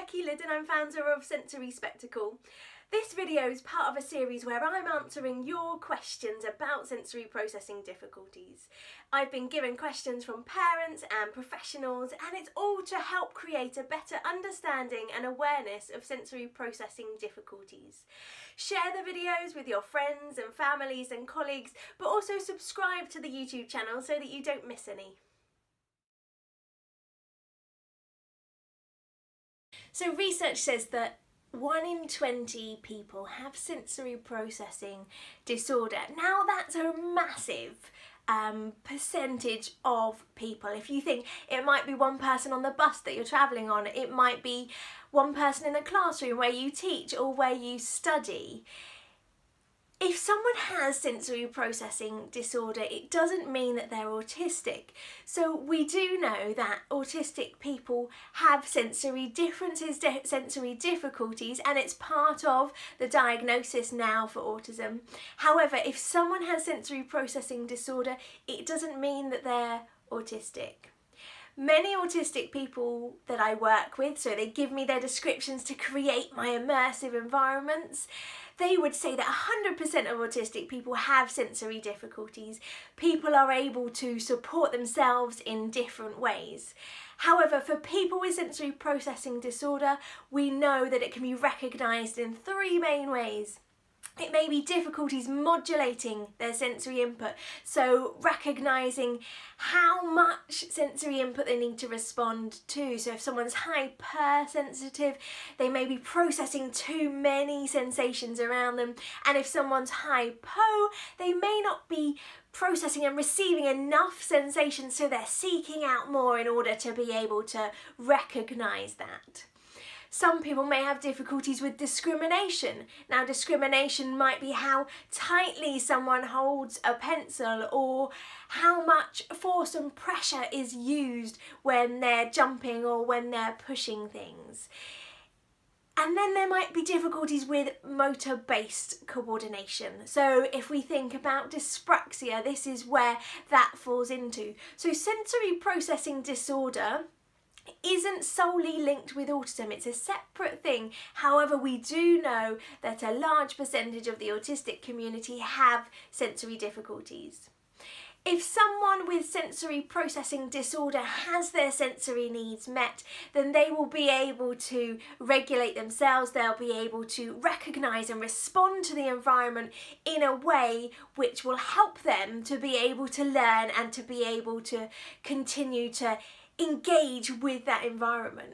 Becky Lydon, I'm founder of Sensory Spectacle. This video is part of a series where I'm answering your questions about sensory processing difficulties. I've been given questions from parents and professionals, and it's all to help create a better understanding and awareness of sensory processing difficulties. Share the videos with your friends and families and colleagues, but also subscribe to the YouTube channel so that you don't miss any. So research says that 1 in 20 people have sensory processing disorder. Now that's a massive percentage of people. If you think it might be one person on the bus that you're travelling on, it might be one person in the classroom where you teach or where you study. If someone has sensory processing disorder, it doesn't mean that they're autistic. So we do know that autistic people have sensory differences, sensory difficulties, and it's part of the diagnosis now for autism. However, if someone has sensory processing disorder, it doesn't mean that they're autistic. Many autistic people that I work with, so they give me their descriptions to create my immersive environments, they would say that 100% of autistic people have sensory difficulties. People are able to support themselves in different ways. However, for people with sensory processing disorder, we know that it can be recognised in 3 main ways. It may be difficulties modulating their sensory input, so recognising how much sensory input they need to respond to. So if someone's hypersensitive, they may be processing too many sensations around them, and if someone's hypo, they may not be processing and receiving enough sensations, so they're seeking out more in order to be able to recognise that. Some people may have difficulties with discrimination. Now, discrimination might be how tightly someone holds a pencil or how much force and pressure is used when they're jumping or when they're pushing things. And then there might be difficulties with motor-based coordination. So if we think about dyspraxia, this is where that falls into. So sensory processing disorder isn't solely linked with autism, it's a separate thing. However, we do know that a large percentage of the autistic community have sensory difficulties. If someone with sensory processing disorder has their sensory needs met, then they will be able to regulate themselves, they'll be able to recognise and respond to the environment in a way which will help them to be able to learn and to be able to continue to engage with that environment.